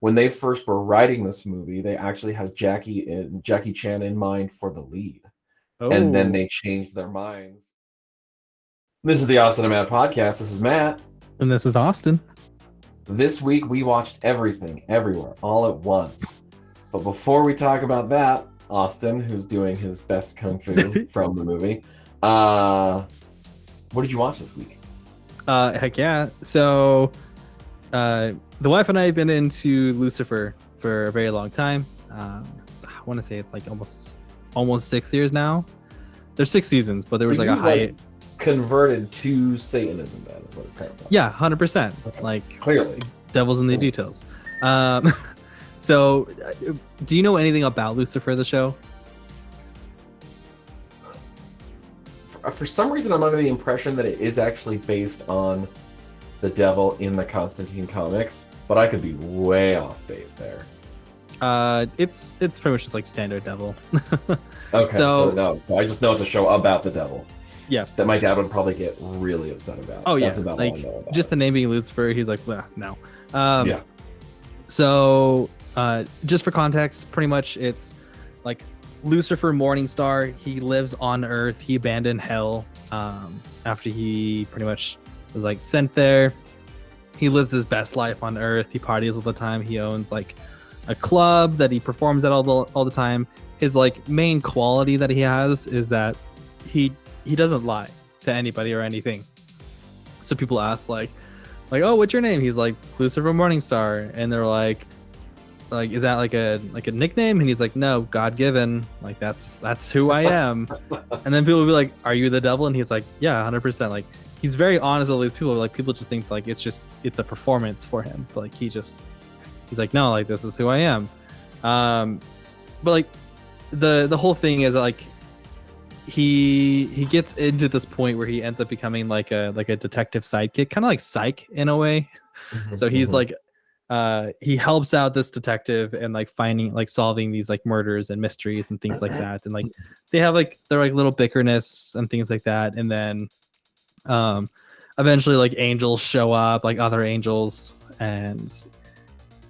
when they first were writing this movie, they actually had Jackie Chan in mind for the lead, and then Oh, they changed their minds. This is the Austin and Matt podcast. This is Matt. and this is Austin. This week we watched everything, everywhere, all at once. But before we talk about that, Austin, who's doing his best kung fu from the movie, what did you watch this week? Heck yeah. So, the wife and I have been into Lucifer for a very long time. I want to say it's like almost 6 years now. There's 6 seasons, but there was So like a you high. converted to Satanism, then is what it sounds like. Yeah, 100%. Okay. Like Clearly. devil's in the Cool. details. Um, so, do you know anything about Lucifer, the show? For some reason, I'm under the impression that it is actually based on the devil in the Constantine comics, but I could be way off base there. It's pretty much just like standard devil. Okay, So- so I just know it's a show about the devil Yeah. that my dad would probably get really upset about. Oh yeah. That's about Like all I know about just it. the name being Lucifer, he's like, well, no. Yeah. So, just for context, pretty much it's like Lucifer Morningstar. He lives on Earth. He abandoned hell after he pretty much was like sent there. He lives his best life on Earth. He parties all the time. He owns like a club that he performs at all the time. His like main quality that he has is that he doesn't lie to anybody or anything. So people ask like, oh, what's your name? He's like Lucifer Morningstar, and they're like, is that like a nickname? And he's like, no, God given. Like that's who I am. And then people will be like, are you the devil? And he's like, yeah, 100%. Like he's very honest with all these people. Like people just think like it's a performance for him. But like he's like, no, like this is who I am. But like the whole thing is like he gets into this point where he ends up becoming like a detective sidekick, kind of like Psych in a way. So he's like he helps out this detective and like solving these like murders and mysteries and things like that. And like they have like their like little bickerness and things like that. And then eventually like angels show up, like other angels, and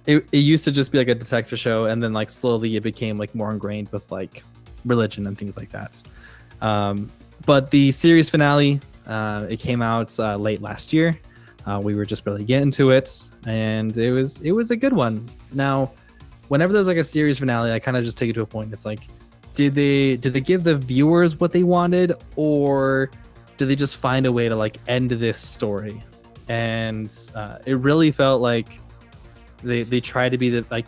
it used to just be like a detective show, and then like slowly it became like more ingrained with like religion and things like that. But the series finale, it came out late last year. We were just barely getting to it, and it was a good one. Now, whenever there's like a series finale, I kind of just take it to a point. It's like, did they give the viewers what they wanted, or did they just find a way to like end this story? And it really felt like they tried to be like,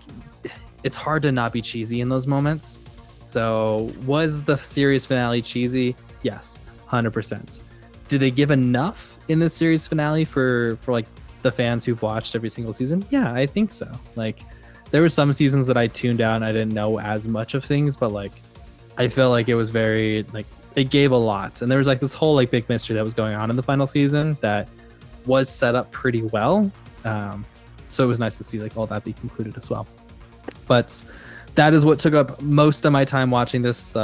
it's hard to not be cheesy in those moments. So was the series finale cheesy? Yes, 100%. Did they give enough in the series finale for like the fans who've watched every single season? Yeah, I think so. Like there were some seasons that I tuned out. I didn't know as much of things, but like I felt like it was very like it gave a lot. And there was like this whole like big mystery that was going on in the final season that was set up pretty well. So it was nice to see like all that be concluded as well. But that is what took up most of my time watching this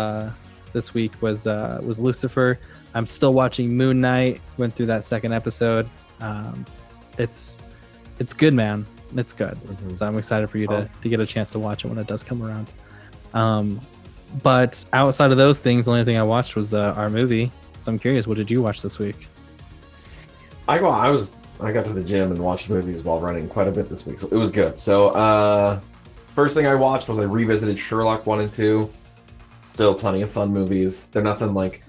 week was Lucifer. I'm still watching Moon Knight. Went through that second episode. It's good, man. It's good. Mm-hmm. So I'm excited for you to get a chance to watch it when it does come around. But outside of those things, the only thing I watched was our movie. So I'm curious, what did you watch this week? I got to the gym and watched movies while running quite a bit this week, so it was good. So first thing I watched was I revisited Sherlock 1 and 2. Still plenty of fun movies. They're nothing like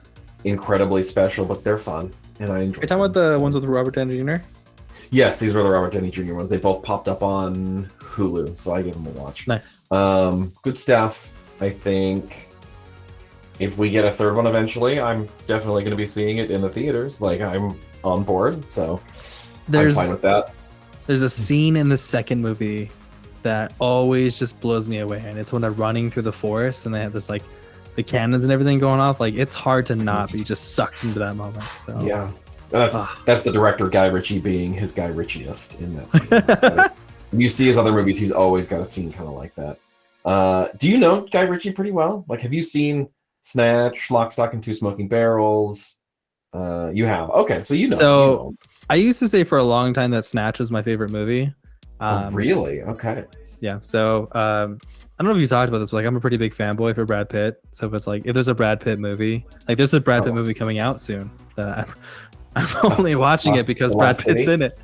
incredibly special, but they're fun, and I enjoy. Are you talking about the ones with Robert Downey Jr.? Yes, these were the Robert Downey Jr. ones. They both popped up on Hulu, so I gave them a watch. Nice. Good stuff. I think if we get a third one eventually, I'm definitely going to be seeing it in the theaters. Like I'm on board, so I'm fine with that. There's a scene in the second movie that always just blows me away, and it's when they're running through the forest and they have this like the cannons and everything going off. Like it's hard to not be just sucked into that moment. So yeah, that's the director Guy Ritchie being his Guy Ritchie-est in that scene. You see his other movies, he's always got a scene kind of like that. Do you know Guy Ritchie pretty well? Like, have you seen Snatch, Lock, Stock, and Two Smoking Barrels? You have. Okay, so you know. So I used to say for a long time that Snatch was my favorite movie. Oh, really? Okay. Yeah. So I don't know if you talked about this, but like I'm a pretty big fanboy for Brad Pitt. So if it's like if there's a Brad Pitt movie, like there's a Brad Pitt movie coming out soon. I'm only watching it because Brad Pitt's in it.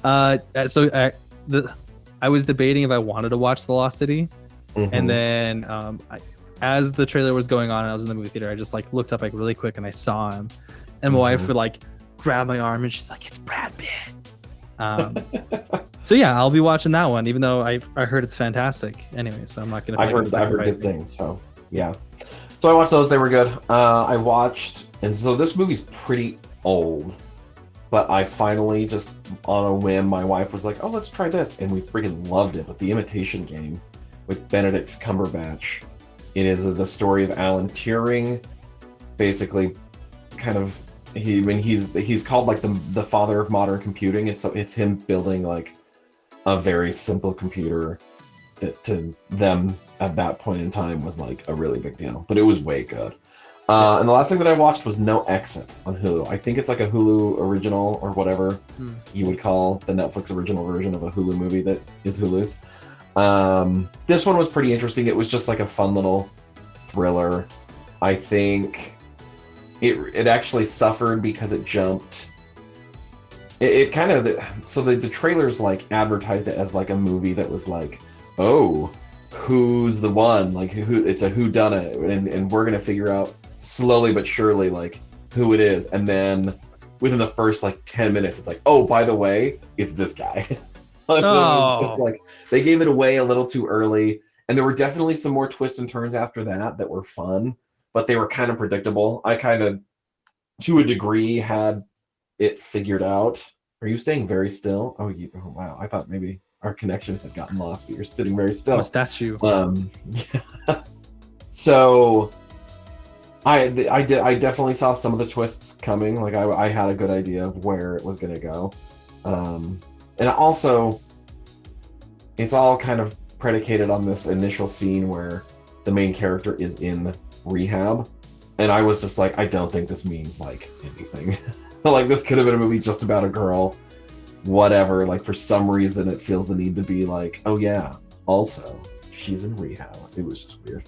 I was debating if I wanted to watch The Lost City, and then as the trailer was going on and I was in the movie theater, I just like looked up like really quick and I saw him, and my wife would like grab my arm and she's like, "It's Brad Pitt." So yeah, I'll be watching that one, even though I heard it's fantastic. Anyway, so I'm not gonna. I've heard good things. So yeah, so I watched those. They were good. I watched, and so this movie's pretty old, but I finally just on a whim, my wife was like, "Oh, let's try this," and we freaking loved it. But The Imitation Game with Benedict Cumberbatch. It is the story of Alan Turing, basically, kind of. He's called like the father of modern computing. It's him building like a very simple computer that to them at that point in time was like a really big deal, but it was way good. And the last thing that I watched was No Exit on Hulu. I think it's like a Hulu original or whatever you would call the Netflix original version of a Hulu movie that is Hulu's. This one was pretty interesting. It was just like a fun little thriller. I think it actually suffered because it jumped. It kind of, so the trailers like advertised it as like a movie that was like, oh, who's the one? Like it's a whodunit, and we're gonna figure out slowly but surely like who it is, and then within the first like 10 minutes, it's like, oh, by the way, it's this guy. It was just like they gave it away a little too early, and there were definitely some more twists and turns after that were fun, but they were kind of predictable. I kind of, to a degree, had it figured out. Are you staying very still? Oh, wow. I thought maybe our connection had gotten lost, but you're sitting very still. I'm a statue. Yeah. So I definitely saw some of the twists coming. Like I had a good idea of where it was going to go. And also, it's all kind of predicated on this initial scene where the main character is in rehab. And I was just like, I don't think this means like anything. Like this could have been a movie just about a girl, whatever. Like for some reason it feels the need to be like, oh yeah, also she's in rehab. It was just weird.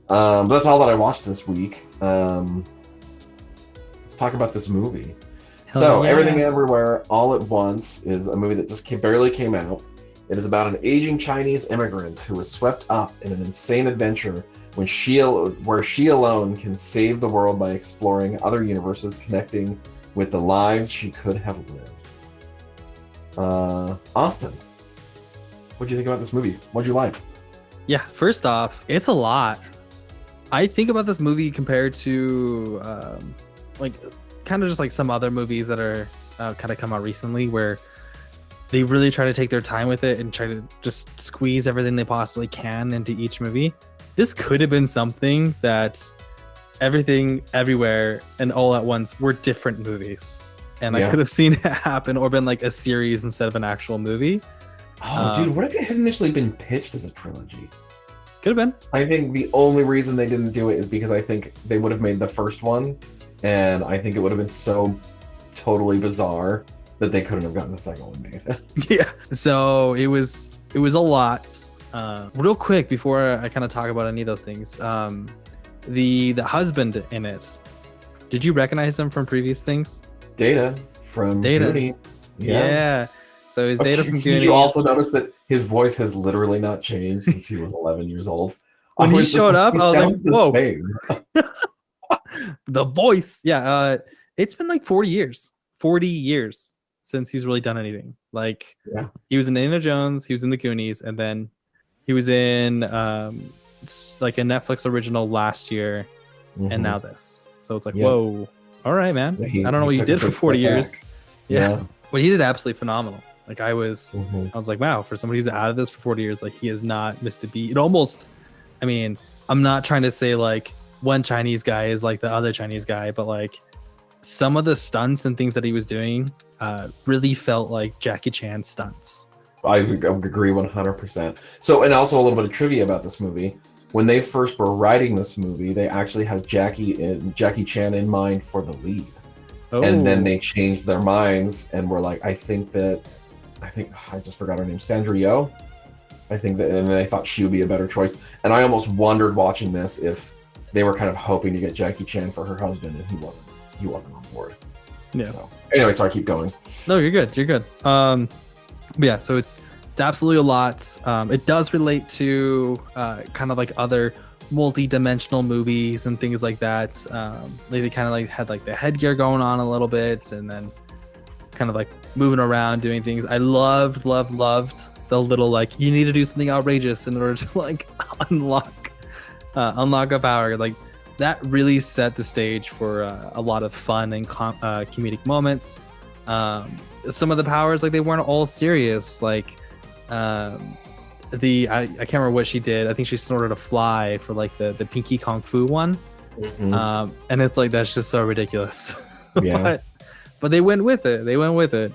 But that's all that I watched this week. Let's talk about this movie. So Everything Everywhere All at Once is a movie that just barely came out. It is about an aging Chinese immigrant who is swept up in an insane adventure where she alone can save the world by exploring other universes, connecting with the lives she could have lived. Austin, what do you think about this movie? What'd you like? Yeah, first off, it's a lot. I think about this movie compared to like kind of just like some other movies that are kind of come out recently where they really try to take their time with it and try to just squeeze everything they possibly can into each movie. This could have been something that Everything Everywhere and All at Once were different movies, and I could have seen it happen, or been like a series instead of an actual movie. Oh, dude, what if it had initially been pitched as a trilogy? Could have been. I think the only reason they didn't do it is because I think they would have made the first one, and I think it would have been so totally bizarre that they couldn't have gotten the second one made. Yeah. So it was a lot. Real quick before I kind of talk about any of those things. The husband in it, did you recognize him from previous things? Data from Goonies. Yeah. So his Data from Goonies. Did you also notice that his voice has literally not changed since he was 11 years old? When he showed up, I was like, whoa. The voice. Yeah. It's been like 40 years since he's really done anything. Like he was in Indiana Jones, he was in the Goonies, and then he was in like a Netflix original last year, and now this. So it's like, whoa, all right, man. I don't know what you did for 40 years. Yeah, but he did absolutely phenomenal. Like I was like, wow, for somebody who's out of this for 40 years, like he has not missed a beat. It almost, I mean, I'm not trying to say like one Chinese guy is like the other Chinese guy, but like some of the stunts and things that he was doing really felt like Jackie Chan stunts. I agree 100%. So, and also a little bit of trivia about this movie. When they first were writing this movie, they actually had Jackie Chan in mind for the lead. Oh. And then they changed their minds and were like, I think I just forgot her name, Sandra Oh. I think that, and I thought she would be a better choice. And I almost wondered watching this if they were kind of hoping to get Jackie Chan for her husband, and he wasn't. He wasn't on board. Yeah. So anyway, sorry, keep going. No, you're good. You're good. But yeah, so it's absolutely a lot. It does relate to kind of like other multi-dimensional movies and things like that. Like they kind of like had like the headgear going on a little bit, and then kind of like moving around doing things. I loved the little like you need to do something outrageous in order to like unlock a power. Like that really set the stage for a lot of fun and comedic moments. Some of the powers, like they weren't all serious. Like I can't remember what she did. I think she snorted a fly for like the Pinky Kung Fu one. Mhm. And it's like that's just so ridiculous. Yeah. but they went with it.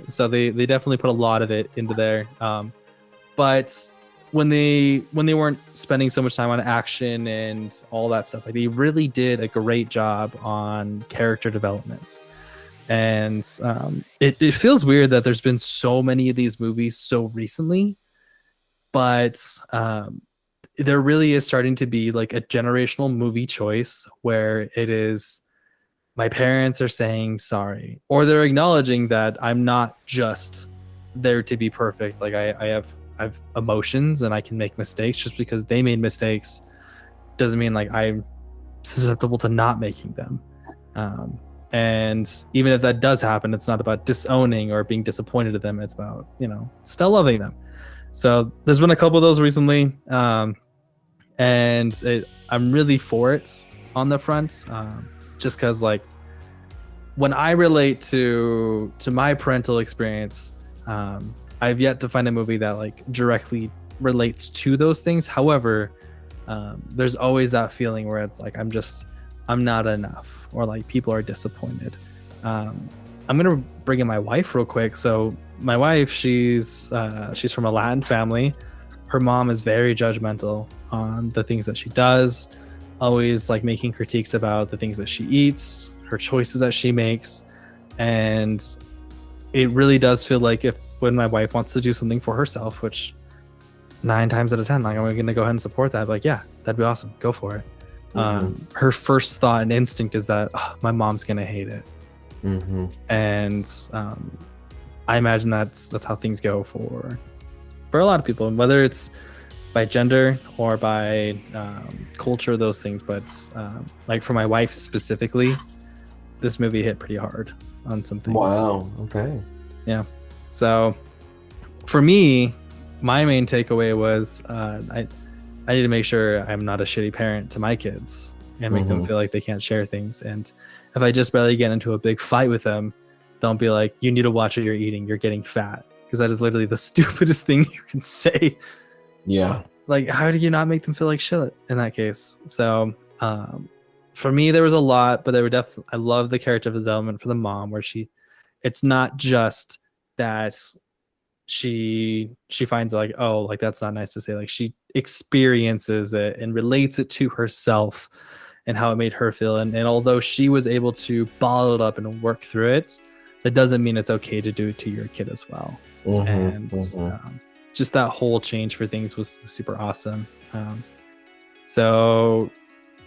So they definitely put a lot of it into there. But when they weren't spending so much time on action and all that stuff, like they really did a great job on character development. And it feels weird that there's been so many of these movies so recently, but there really is starting to be like a generational movie choice where it is my parents are saying sorry, or they're acknowledging that I'm not just there to be perfect. Like I have emotions and I can make mistakes. Just because they made mistakes doesn't mean like I'm susceptible to not making them. And even if that does happen, it's not about disowning or being disappointed at them. It's about, still loving them. So there's been a couple of those recently. And I'm really for it on the front. Just because like when I relate to my parental experience, I've yet to find a movie that like directly relates to those things. However, there's always that feeling where it's like I'm not enough, or like people are disappointed. I'm gonna bring in my wife real quick. So my wife, she's from a Latin family. Her mom is very judgmental on the things that she does, always like making critiques about the things that she eats, her choices that she makes. And it really does feel like when my wife wants to do something for herself, which 9 times out of 10, like I'm gonna go ahead and support that. Like, yeah, that'd be awesome. Go for it. Her first thought and instinct is that my mom's gonna hate it. And I imagine that's how things go for a lot of people, and whether it's by gender or by culture, those things. But like for my wife specifically, this movie hit pretty hard on some things. Wow. Okay. Yeah. So for me, my main takeaway was I need to make sure I'm not a shitty parent to my kids and make them feel like they can't share things. And if I just barely get into a big fight with them, don't be like, you need to watch what you're eating. You're getting fat. Because that is literally the stupidest thing you can say. Yeah. Like, how do you not make them feel like shit in that case? So for me, there was a lot, but there were definitely, I love the character development for the mom, where it's not just that she finds like, oh, like that's not nice to say. Like she experiences it and relates it to herself and how it made her feel. And although she was able to bottle it up and work through it, that doesn't mean it's okay to do it to your kid as well. Just that whole change for things was super awesome. So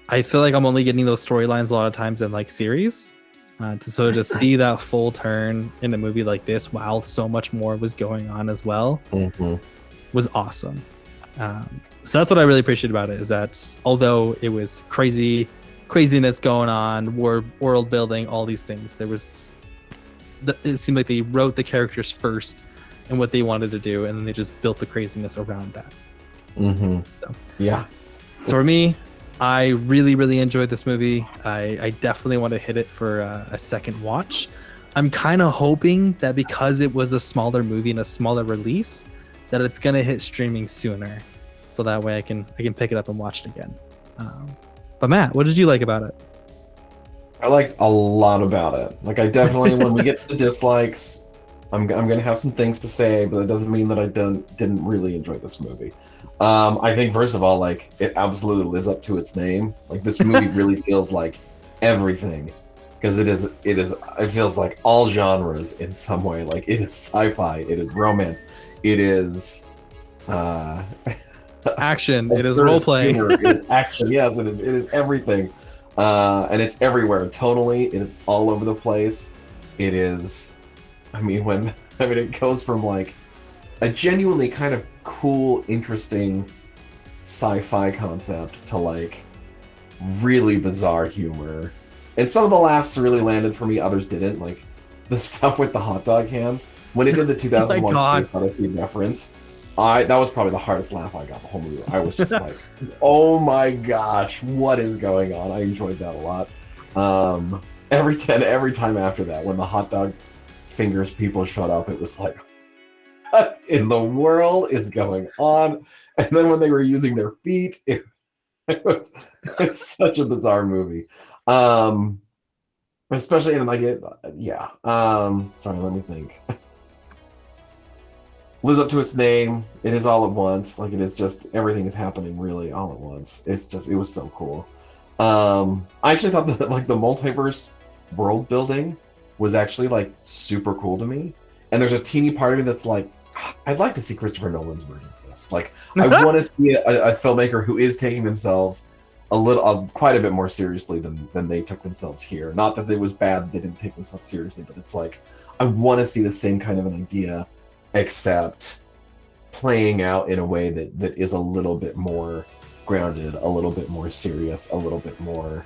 I feel like I'm only getting those storylines a lot of times in like series. To see that full turn in a movie like this while so much more was going on as well was awesome. So that's what I really appreciate about it, is that although it was craziness going on, world building, all these things, it seemed like they wrote the characters first and what they wanted to do, and then they just built the craziness around that. So yeah. So for me, I really, really enjoyed this movie. I definitely want to hit it for a second watch. I'm kind of hoping that because it was a smaller movie and a smaller release, that it's gonna hit streaming sooner, so that way I can pick it up and watch it again. But Matt, what did you like about it? I liked a lot about it. Like I definitely, when we get to the dislikes, I'm gonna have some things to say, but it doesn't mean that I didn't really enjoy this movie. I think first of all, like it absolutely lives up to its name. Like this movie really feels like everything, because it feels like all genres in some way. Like it is sci-fi, it is romance, it is uh, Action. It is role absurdist playing. humor. It is action. Yes, it is. It is everything, and it's everywhere. Tonally, it is all over the place. It is. I mean, it goes from like a genuinely kind of cool, interesting sci-fi concept to like really bizarre humor. And some of the laughs really landed for me, others didn't. Like the stuff with the hot dog hands. When it did the Oh my 2001 God. Space Odyssey reference, that was probably the hardest laugh I got the whole movie. I was just like, oh my gosh, what is going on? I enjoyed that a lot. Every time after that, when the hot dog fingers people shut up, it was like, what in the world is going on? And then when they were using their feet, it's such a bizarre movie. Especially in like it, yeah. Sorry, let me think. Lives up to its name. It is all at once. Like it is just everything is happening really all at once. It was so cool. I actually thought that like the multiverse world building was actually like super cool to me. And there's a teeny part of me that's like, I'd like to see Christopher Nolan's version of this. Like I want to see a filmmaker who is taking themselves quite a bit more seriously than they took themselves here. Not that it was bad they didn't take themselves seriously, but it's like I want to see the same kind of an idea, except playing out in a way that is a little bit more grounded, a little bit more serious, a little bit more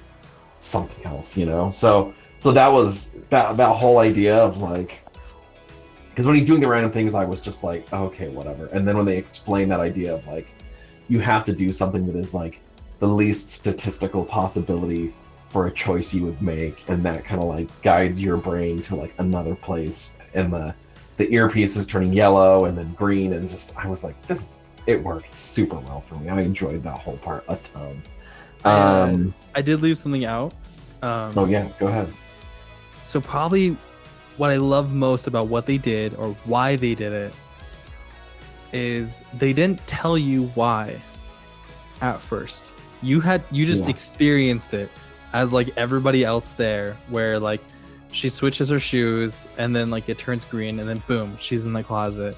something else, you know? So that was that whole idea of like, because when he's doing the random things, I was just like, oh, okay, whatever. And then when they explain that idea of like, you have to do something that is like the least statistical possibility for a choice you would make, and that kind of like guides your brain to like another place, and the earpiece is turning yellow and then green, and just I was like, it worked super well for me. I enjoyed that whole part a ton. I did leave something out. Oh yeah, go ahead. So probably what I love most about what they did or why they did it is they didn't tell you why at first. You just experienced it as like everybody else there, where like she switches her shoes and then like it turns green and then boom, she's in the closet.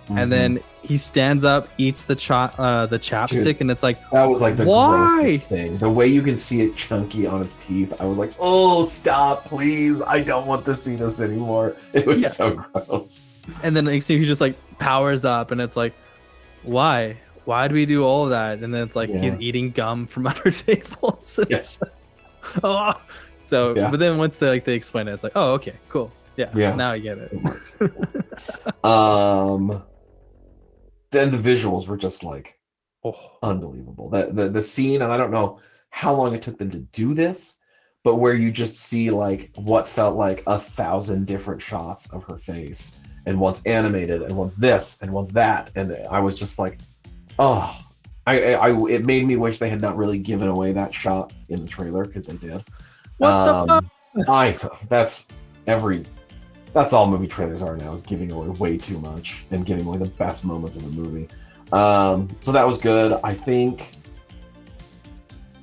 And then he stands up, eats the chapstick. Dude, and it's like, that was like the grossest thing. The way you can see it chunky on its teeth, I was like, oh, stop, please. I don't want to see this anymore. It was so gross. And then he just like powers up, and it's like, why do we do all of that? And then it's like he's eating gum from under tables. And it's just, oh. So, but then once they explain it, it's like, oh, okay, cool. Yeah. Now I get it. Then the visuals were just like unbelievable. The scene, and I don't know how long it took them to do this, but where you just see like what felt like 1,000 different shots of her face, and one's animated, and one's this, and one's that, and I was just like, oh, it made me wish they had not really given away that shot in the trailer, because they did. What the fuck? I know that's all movie trailers are now, is giving away way too much and giving away the best moments of the movie. So that was good. I think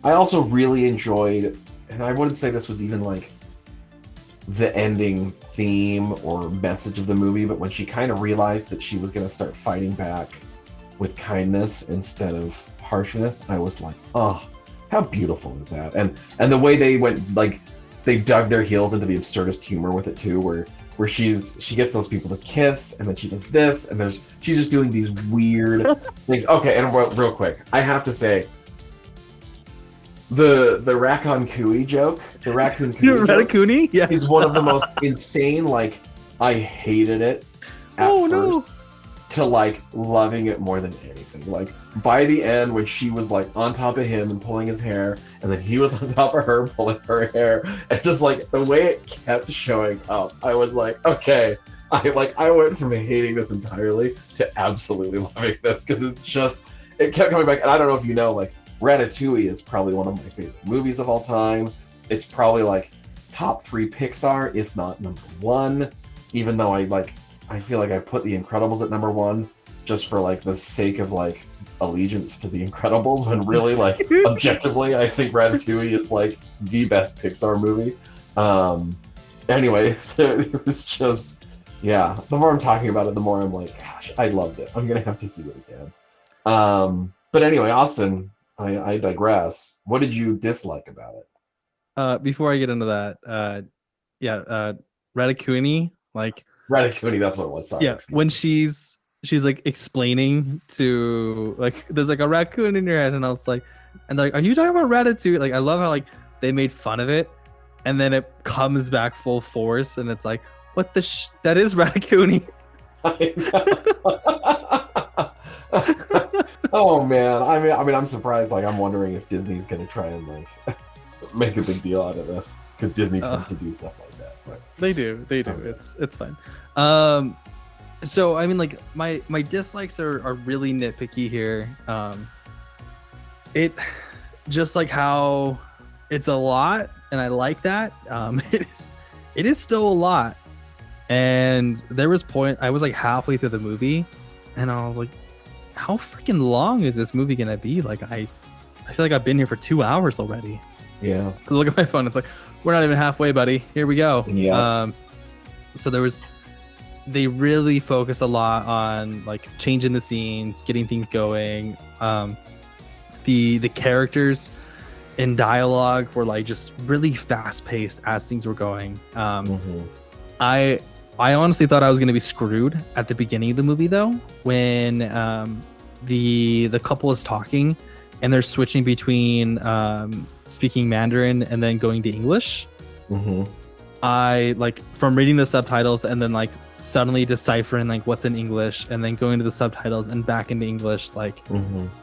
I also really enjoyed, and I wouldn't say this was even like the ending theme or message of the movie, but when she kind of realized that she was going to start fighting back with kindness instead of harshness, I was like, oh, how beautiful is that? And the way they went, like, they dug their heels into the absurdist humor with it too, where she gets those people to kiss, and then she does this, and she's just doing these weird things. Okay, and real quick, I have to say, the raccoon cooey joke, the raccoon cooey joke, yeah, is one of the most insane. Like, I hated it at first, to like loving it more than anything. Like by the end, when she was like on top of him and pulling his hair, and then he was on top of her pulling her hair, and just like the way it kept showing up, I was like, okay, I went from hating this entirely to absolutely loving this, because it kept coming back. And I don't know if you know, like, Ratatouille is probably one of my favorite movies of all time. It's probably like top 3 Pixar, if not number 1, even though I feel like I put The Incredibles at number 1 just for like the sake of like allegiance to The Incredibles, when really like objectively I think Ratatouille is like the best Pixar movie. Anyway, so it was just, yeah, the more I'm talking about it, the more I'm like, gosh, I loved it. I'm gonna have to see it again. But anyway, Austin, I digress. What did you dislike about it? Before I get into that, yeah, Ratatouille, like, Ratatouille, that's what it was. Sorry, yeah, excuse when me. she's like explaining to, like, there's like a raccoon in your head, and I was like, and they're like, are you talking about Ratatouille? Like, I love how like they made fun of it, and then it comes back full force, and it's like, what the that is Ratatouille. Oh man, I mean, I'm surprised. Like, I'm wondering if Disney's gonna try and like make a big deal out of this because Disney tends to do stuff like that. But They do. okay. It's fine. So I mean, like, my dislikes are really nitpicky here. It just like how it's a lot, and I like that. It is still a lot. And there was point I was like halfway through the movie, and I was like, how freaking long is this movie gonna be? Like, I feel like I've been here for 2 hours already. Yeah. I look at my phone, it's like, we're not even halfway, buddy. Here we go. Yeah. So they really focus a lot on like changing the scenes, getting things going. The characters in dialogue were like just really fast paced as things were going. I honestly thought I was gonna be screwed at the beginning of the movie, though, when the couple is talking and they're switching between speaking Mandarin and then going to English. I like, from reading the subtitles and then like suddenly deciphering like what's in English and then going to the subtitles and back into English, like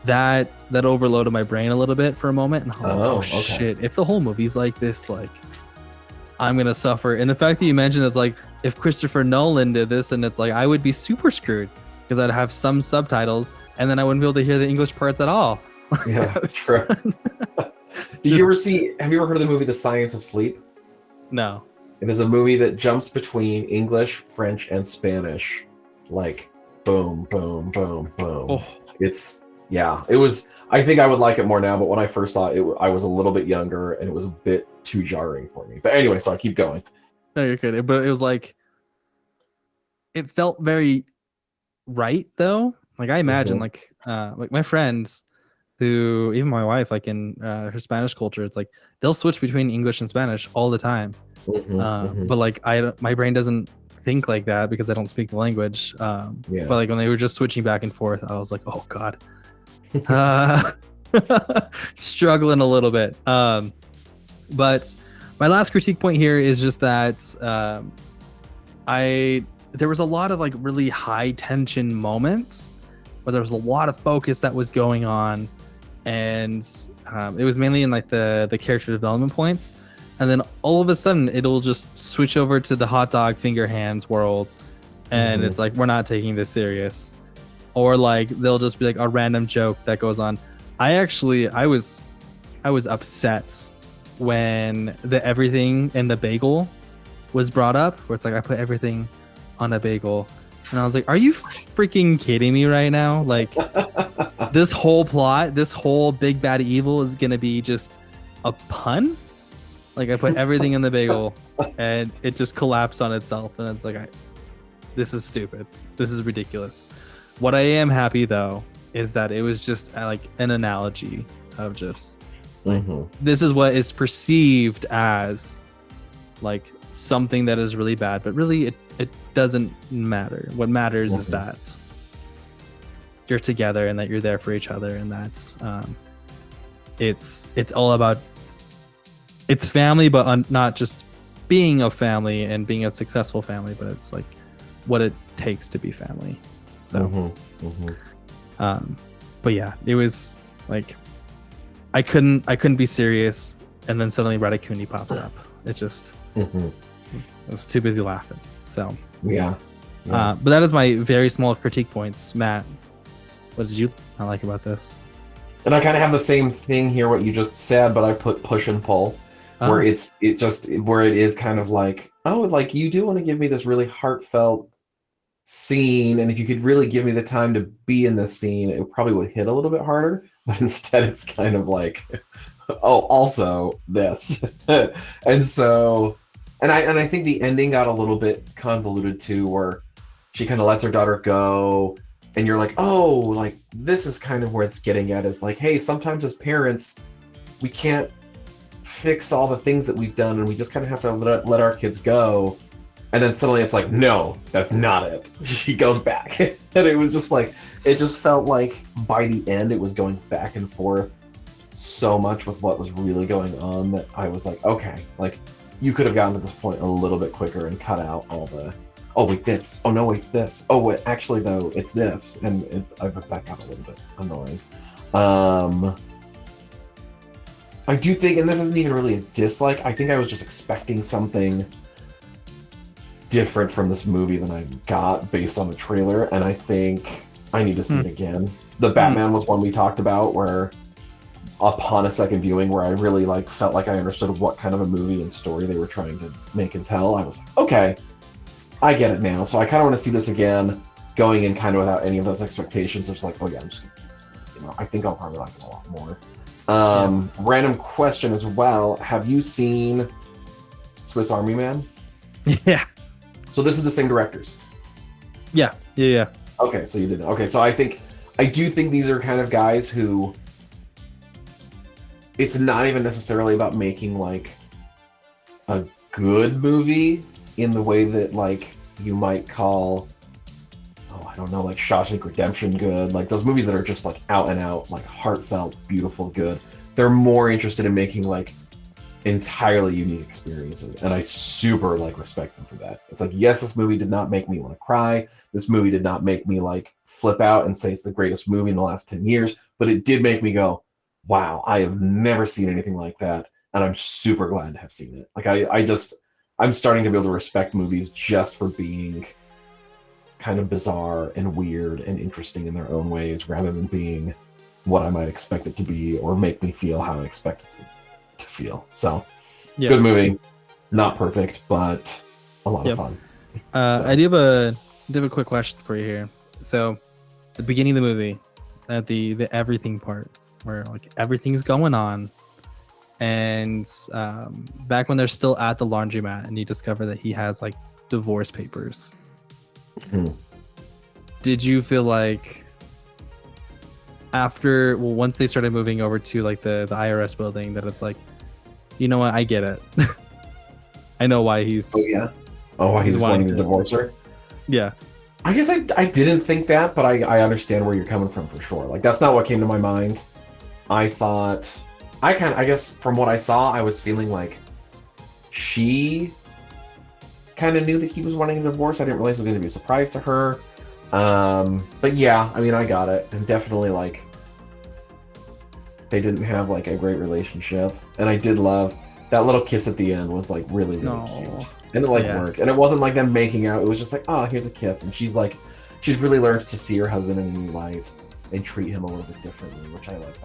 that overloaded my brain a little bit for a moment, and I was like, oh okay. shit, if the whole movie's like this, like, I'm gonna suffer. And the fact that you mentioned it's like, if Christopher Nolan did this, and it's like, I would be super screwed because I'd have some subtitles and then I wouldn't be able to hear the English parts at all. Yeah, that's true. Have you ever heard of the movie The Science of Sleep? No. It is a movie that jumps between English, French, and Spanish. Like, boom, boom, boom, boom. Oh. It was, I think I would like it more now, but when I first saw it, I was a little bit younger and it was a bit too jarring for me. But anyway, so I keep going. No, you're kidding. But it was like, it felt very right, though. Like, I imagine like my friends who, even my wife, like in her Spanish culture, it's like they'll switch between English and Spanish all the time. But like, my brain doesn't think like that because I don't speak the language. But like when they were just switching back and forth, I was like, oh god, struggling a little bit. But my last critique point here is just that there was a lot of like really high tension moments where there was a lot of focus that was going on, and it was mainly in like the character development points, and then all of a sudden it'll just switch over to the hot dog finger hands world, and it's like, we're not taking this serious. Or like they'll just be like a random joke that goes on. I was upset when the everything in the bagel was brought up, where it's like, I put everything on a bagel, and I was like, are you freaking kidding me right now? Like, this whole plot, this whole big bad evil is gonna be just a pun? Like, I put everything in the bagel and it just collapsed on itself, and it's like, this is stupid, this is ridiculous. What I am happy though is that it was just like an analogy of just like, this is what is perceived as like something that is really bad, but really it doesn't matter. What matters is that you're together and that you're there for each other, and that's it's all about, it's family, but not just being a family and being a successful family, but it's like what it takes to be family. So but yeah, it was like, I couldn't be serious, and then suddenly Ratatouille pops up. It just I was too busy laughing. So yeah. But that is my very small critique points. Matt, what did you not like about this? And I kind of have the same thing here, what you just said, but I put push and pull, where it is kind of like, oh, like, you do want to give me this really heartfelt scene, and if you could really give me the time to be in this scene, it probably would hit a little bit harder. But instead, it's kind of like, oh, also this. And so, and I think the ending got a little bit convoluted too, where she kind of lets her daughter go, and you're like, oh, like this is kind of where it's getting at, is like, hey, sometimes as parents we can't fix all the things that we've done, and we just kind of have to let our kids go. And then suddenly it's like, no, that's not it. She goes back. And it was just like, it just felt like by the end it was going back and forth so much with what was really going on that I was like, okay, like you could have gotten to this point a little bit quicker and cut out all the, oh wait, this, oh no, wait, it's this, oh wait, actually though, it's this. And that got a little bit annoying. I do think, and this isn't even really a dislike, I think I was just expecting something different from this movie than I got based on the trailer, and I think I need to see it again. The Batman was one we talked about, where upon a second viewing, where I really like felt like I understood what kind of a movie and story they were trying to make and tell. I was like, okay, I get it now. So I kind of want to see this again, going in kind of without any of those expectations. It's like, oh yeah, I'm just gonna see this movie. You know, I think I'll probably like it a lot more. Random question as well. Have you seen Swiss Army Man? Yeah. So this is the same directors. Yeah. Okay, so you didn't. Okay, so I do think these are kind of guys who, it's not even necessarily about making like a good movie in the way that like you might call, oh, I don't know, like Shawshank Redemption good, like those movies that are just like out and out, like heartfelt, beautiful, good. They're more interested in making like entirely unique experiences, and I super like respect them for that. It's like, yes, this movie did not make me want to cry, this movie did not make me like flip out and say it's the greatest movie in the last 10 years, but it did make me go, wow, I have never seen anything like that, and I'm super glad to have seen it. Like I'm starting to be able to respect movies just for being kind of bizarre and weird and interesting in their own ways, rather than being what I might expect it to be or make me feel how I expect it to feel. So good movie, not perfect, but a lot of fun. So. I do have a quick question for you here. So the beginning of the movie, at the everything part, where like everything's going on, and back when they're still at the laundromat and you discover that he has like divorce papers. Did you feel like once they started moving over to like the IRS building, that it's like, you know what, I get it. I know why he's why he's wanting to divorce her? Yeah, I guess I didn't think that, but I understand where you're coming from for sure. Like that's not what came to my mind. I thought I guess from what I saw, I was feeling like she kind of knew that he was wanting a divorce. I didn't realize it was going to be a surprise to her. But yeah, I mean, I got it, and definitely like they didn't have like a great relationship, and I did love that little kiss at the end. Was like really cute, and it like worked, and it wasn't like them making out. It was just like, oh, here's a kiss, and she's really learned to see her husband in a new light and treat him a little bit differently, which I like.